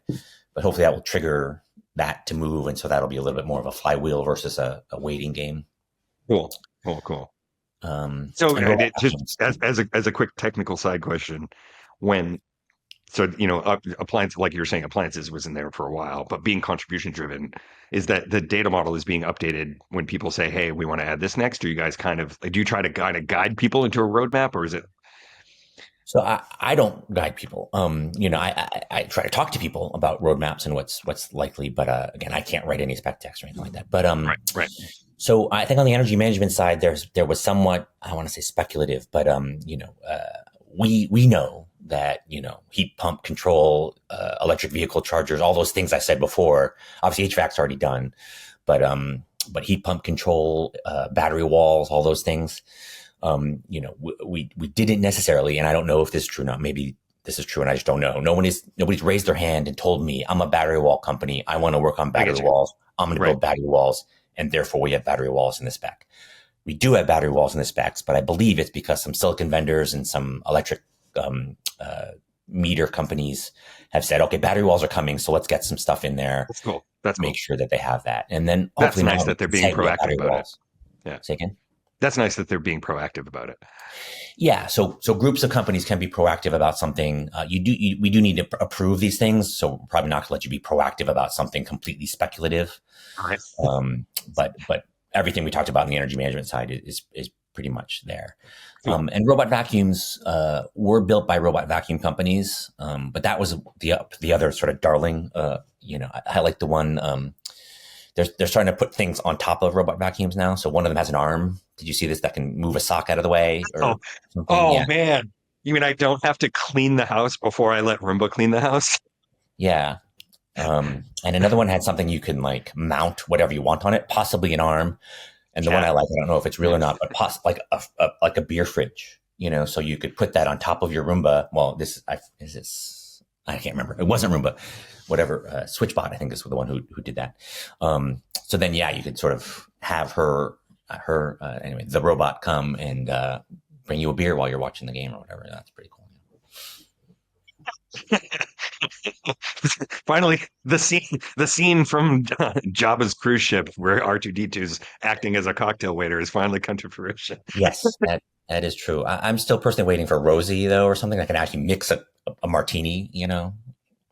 hopefully that will trigger that to move, and so that'll be a little bit more of a flywheel versus a waiting game. Cool. Cool. Cool. So And robot just vacuums. as a quick technical side question, when appliance like you were saying, appliances was in there for a while, but being contribution driven, is that the data model is being updated when people say, "Hey, we want to add this next"? Or you guys kind of like, do you try to guide people into a roadmap, or is it? So I don't guide people. I try to talk to people about roadmaps and what's likely, but again, I can't write any spec text or anything like that. But Right, right. so I think on the energy management side, there was somewhat, I want to say speculative, but we know that heat pump control, electric vehicle chargers, all those things I said before. Obviously, HVAC's already done, but heat pump control, battery walls, all those things. We didn't necessarily, and I don't know if this is true or not. Maybe this is true, and I just don't know. Nobody's raised their hand and told me I'm a battery wall company. I want to work on I battery get you. walls. I'm going to Right. build battery walls, and therefore we have battery walls in the spec. We do have battery walls in the specs, but I believe it's because some silicon vendors and some electric um, uh, meter companies have said, okay, battery walls are coming, so let's get some stuff in there, That's cool. That's make cool. sure that they have that, and then That's hopefully now nice we that they're can being say we have proactive battery about it. walls. Yeah. Say again. That's nice that they're being proactive about it. Yeah, so groups of companies can be proactive about something. We do need to approve these things, so we're probably not going to let you be proactive about something completely speculative. All right. But everything we talked about on the energy management side is pretty much there. Cool. And robot vacuums were built by robot vacuum companies, but that was the other sort of darling. I like the one. They're starting to put things on top of robot vacuums now. So one of them has an arm. Did you see this that can move a sock out of the way Oh, or something? oh Yeah, man. You mean I don't have to clean the house before I let Roomba clean the house? yeah. And another one had something you can like mount whatever you want on it, possibly an arm. And the one Yeah. I like, I don't know if it's real Yeah. or not, but like a beer fridge, so you could put that on top of your Roomba. Well, is this, I can't remember. It wasn't Roomba, whatever, Switchbot, I think is the one who did that. So then, yeah, you could sort of have anyway, the robot come and, bring you a beer while you're watching the game or whatever. That's pretty cool. Finally, the scene from Jabba's cruise ship where R2D2 is acting as a cocktail waiter has finally come to fruition. Yes, that is true. I'm still personally waiting for Rosie though, or something that can actually mix a martini.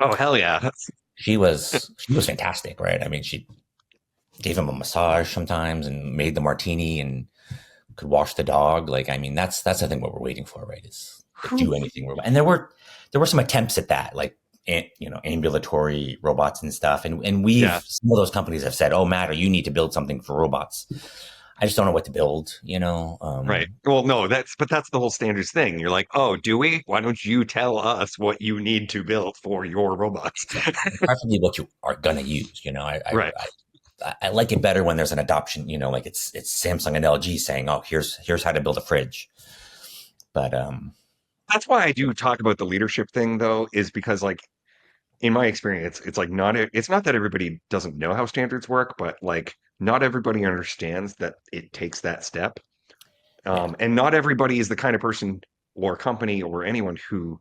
Oh hell yeah. She was fantastic, right? I mean, she gave him a massage sometimes and made the martini and could wash the dog. Like, I mean, that's I think what we're waiting for, right? Is to do anything. And there were some attempts at that, like ambulatory robots and stuff. And Yeah. some of those companies have said, "Oh, Matt, you need to build something for robots." I just don't know what to build. Right. Well, no, that's the whole standards thing. You're like, oh, do we? Why don't you tell us what you need to build for your robots? Exactly. Preferably what you are gonna use. Right. I like it better when there's an adoption. Like it's Samsung and LG saying, "Oh, here's how to build a fridge." But That's why I do talk about the leadership thing, though, is because like in my experience, it's like it's not that everybody doesn't know how standards work, but like not everybody understands that it takes that step. yeah, And not everybody is the kind of person or company or anyone who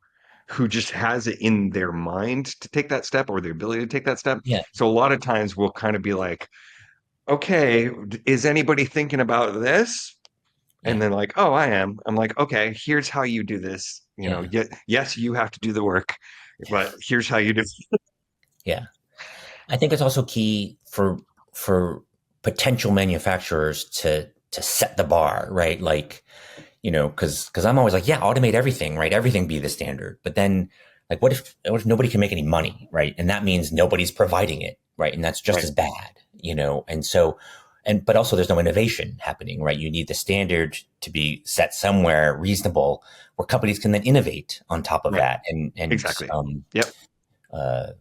just has it in their mind to take that step or the ability to take that step. yeah, So a lot of times we'll kind of be like, okay, is anybody thinking about this? And yeah, then like, oh, I am. I'm like, okay, here's how you do this. yeah, Yes, you have to do the work, but here's how you do. yeah. I think it's also key for potential manufacturers to set the bar, right? Like, because I'm always like, yeah, automate everything, right? Everything be the standard. But then, like, what if nobody can make any money, right? And that means nobody's providing it, right? And that's just Right, as bad, And so, but also there's no innovation happening, right? You need the standard to be set somewhere reasonable where companies can then innovate on top of right, that and exactly. Yep,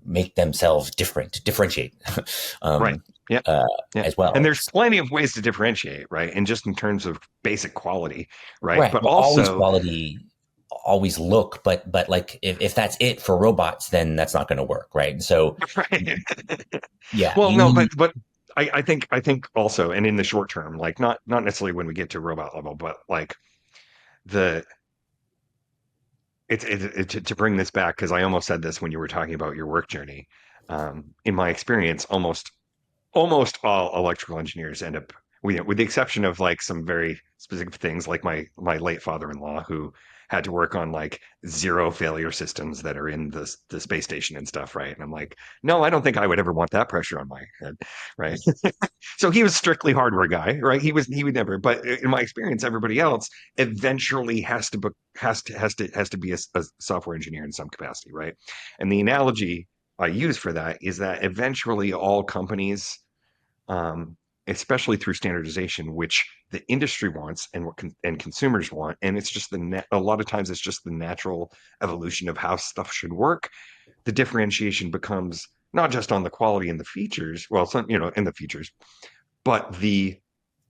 make themselves differentiate right. um, Yep, uh, yeah. as And well. there's plenty of ways to differentiate, right? And just in terms of basic quality, right? Right. But Well, always also, quality, always look, but like if that's it for robots, then that's not going to work, right? And so, right. yeah, Well, you no, need, but I think also, and in the short term, like not necessarily when we get to robot level, but like the to bring this back because I almost said this when you were talking about your work journey. In my experience, almost all electrical engineers end up with the exception of like some very specific things, like my late father-in-law who had to work on like zero failure systems that are in the space station and stuff, right? And I'm like, no, I don't think I would ever want that pressure on my head, right? So he was strictly hardware guy, right? He would never. But in my experience, everybody else eventually has to be a software engineer in some capacity, right? And the analogy I use for that is that eventually all companies, um, especially through standardization, which the industry wants and and consumers want, and it's just a lot of times it's just the natural evolution of how stuff should work. The differentiation becomes not just on the quality and the features, well, some in the features, but the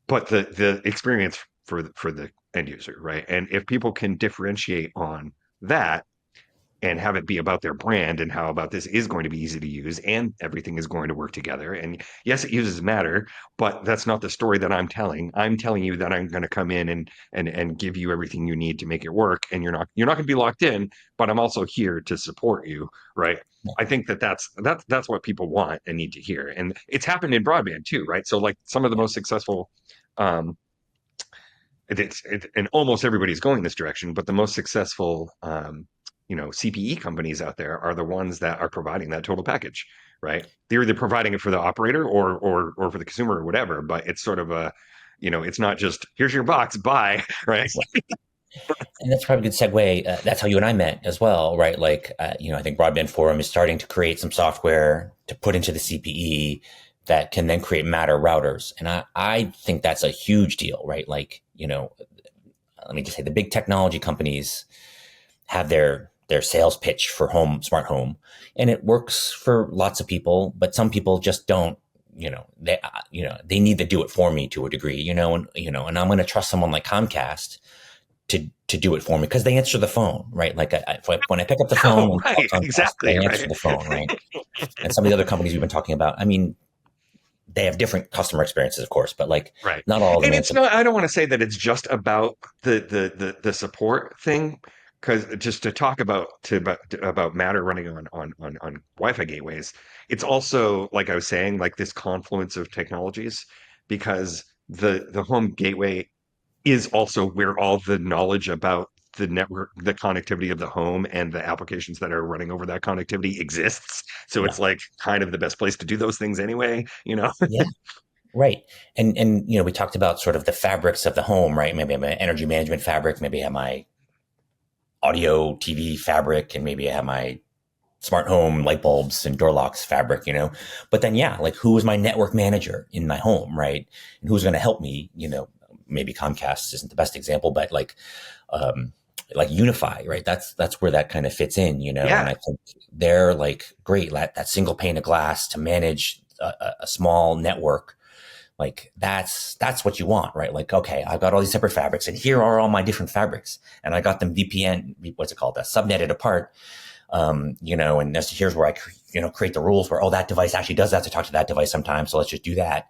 experience for the end user, right? And if people can differentiate on that and have it be about their brand and how about this is going to be easy to use and everything is going to work together. And yes, it uses Matter, but that's not the story that I'm telling. I'm telling you that I'm going to come in and give you everything you need to make it work, and you're not going to be locked in, but I'm also here to support you, right? I think that's what people want and need to hear, and it's happened in broadband too, right? So like some of the most successful, um, and almost everybody's going this direction, but the most successful, CPE companies out there are the ones that are providing that total package, right? They're either providing it for the operator or for the consumer or whatever, but it's sort of it's not just here's your box, bye, right? And that's probably a good segue. That's how you and I met as well, right? Like, I think Broadband Forum is starting to create some software to put into the CPE that can then create Matter routers. And I think that's a huge deal, right? Like, let me just say the big technology companies have their sales pitch for smart home, and it works for lots of people, but some people just don't. They need to do it for me to a degree, and I'm going to trust someone like Comcast to do it for me because they answer the phone, right? Like when I pick up the phone, Oh, right, Comcast, they exactly, answer right, the phone, right? And some of the other companies we've been talking about, I mean, they have different customer experiences, of course, but like right. not all of them And it's answer. not. I don't want to say that it's just about the support thing, because just to talk about Matter running on Wi-Fi gateways, it's also like I was saying, like this confluence of technologies, because the home gateway is also where all the knowledge about the network, the connectivity of the home and the applications that are running over that connectivity exists. So Yeah, it's like kind of the best place to do those things anyway. yeah, right. And we talked about sort of the fabrics of the home, right? Maybe I have my energy management fabric, maybe I have my audio TV fabric, and maybe I have my smart home light bulbs and door locks fabric. But then, yeah, like who is my network manager in my home, right? And who's going to help me? Maybe Comcast isn't the best example, but like Unify, right? That's where that kind of fits in. And Yeah, I think they're like great, that single pane of glass to manage a small network. Like that's what you want, right? Like, okay, I've got all these separate fabrics, and here are all my different fabrics, and I got them VPN, what's it called, subnetted apart. And here's where I create the rules where, oh, that device actually does have to talk to that device sometimes, so let's just do that.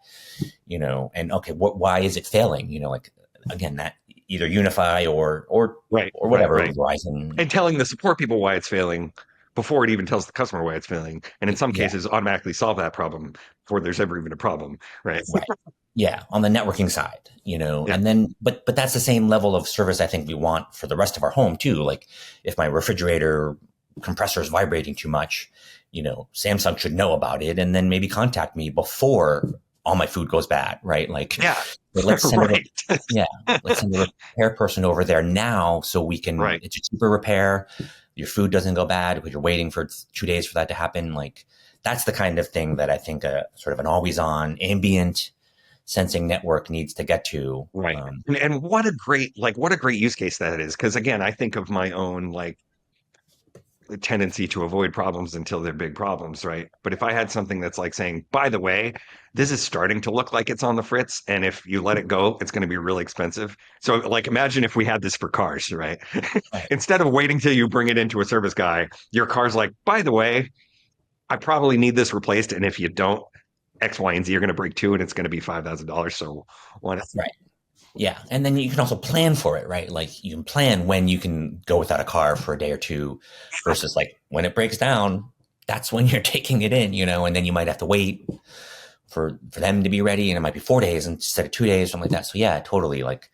And okay, why is it failing? Like again, that either Unify or right, right, whatever right. Verizon. And telling the support people why it's failing before it even tells the customer why it's failing, and in some Yeah, cases automatically solve that problem before there's ever even a problem, right? right. Yeah, on the networking side. Yeah, And then, but that's the same level of service I think we want for the rest of our home too. Like if my refrigerator compressor is vibrating too much, Samsung should know about it and then maybe contact me before all my food goes bad, right? Like, yeah, let's send right, yeah, let's send a repair person over there now so we can. right. It's a cheaper repair. Your food doesn't go bad because you're waiting for 2 days for that to happen. Like that's the kind of thing that I think sort of an always-on ambient sensing network needs to get to. Right. And what a great use case that is. Because again, I think of my own like tendency to avoid problems until they're big problems, right? But if I had something that's like saying, by the way, this is starting to look like it's on the fritz, and if you let it go, it's going to be really expensive. So like imagine if we had this for cars, right? Right. Instead of waiting till you bring it into a service guy, your car's like, by the way, I probably need this replaced. And if you don't, X, Y, and Z are going to break too, and it's going to be $5,000. So why not? Right. Yeah. And then you can also plan for it, right? Like you can plan when you can go without a car for a day or two versus like when it breaks down, that's when you're taking it in, and then you might have to wait for them to be ready, and it might be 4 days instead of 2 days, something like that. So yeah, totally. Like,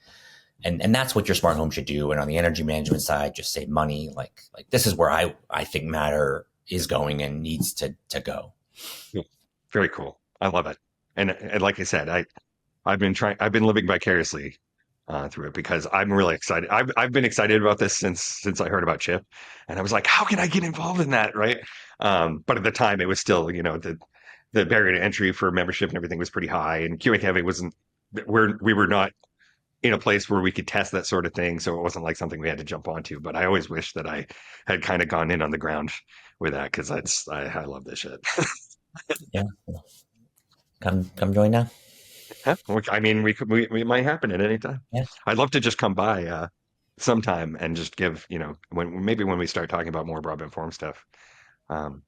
and that's what your smart home should do. And on the energy management side, just save money. Like this is where I think Matter is going and needs to go. Very cool. I love it. And like I said, I've been living vicariously through it because I'm really excited. I've been excited about this since I heard about Chip, and I was like, how can I get involved in that, right? But at the time, it was still, the barrier to entry for membership and everything was pretty high, and QA Cafe wasn't. We were not in a place where we could test that sort of thing, so it wasn't like something we had to jump onto. But I always wish that I had kind of gone in on the ground with that because I love this shit. Yeah, come join now. Yeah, I mean, we might happen at any time. Yeah, I'd love to just come by sometime and just give, when we start talking about more broadband forum stuff, um,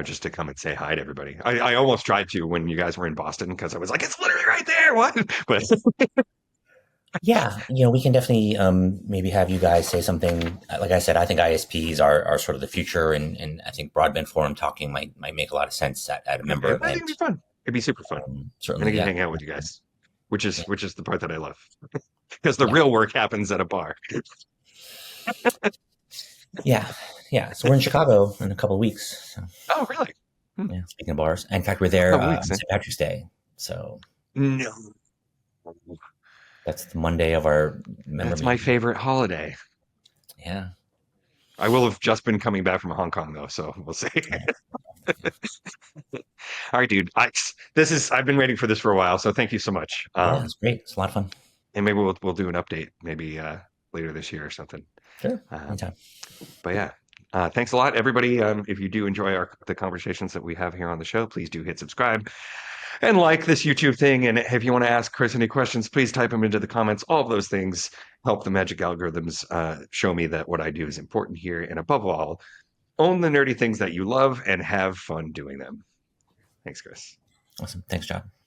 just to come and say hi to everybody. I almost tried to when you guys were in Boston because I was like, it's literally right there. What? But yeah. We can definitely maybe have you guys say something. Like I said, I think ISPs are sort of the future, and I think broadband forum talking might make a lot of sense at a member I think it'd be event. fun. It'd be super fun. And I Certainly, get to yeah, hang out with you guys, which is yeah, which is the part that I love because the yeah, real work happens at a bar. yeah, yeah. So we're in Chicago in a couple of weeks. So, Oh, really? Hmm. yeah, speaking of bars, in fact, we're A there couple weeks, on eh? St. Patrick's Day. So No, that's the Monday of our member that's my meeting. favorite holiday. Yeah, I will have just been coming back from Hong Kong though, so we'll see. yeah, All right, dude. I've been waiting for this for a while, so thank you so much. yeah. It's great. It's a lot of fun. And maybe we'll do an update maybe later this year or something. Sure, Um, anytime. but yeah, thanks a lot, everybody. If you do enjoy the conversations that we have here on the show, please do hit subscribe and like this YouTube thing. And if you want to ask Chris any questions, please type them into the comments. All of those things help the magic algorithms show me that what I do is important here. And above all, own the nerdy things that you love and have fun doing them. Thanks, Chris. Awesome. Thanks, John.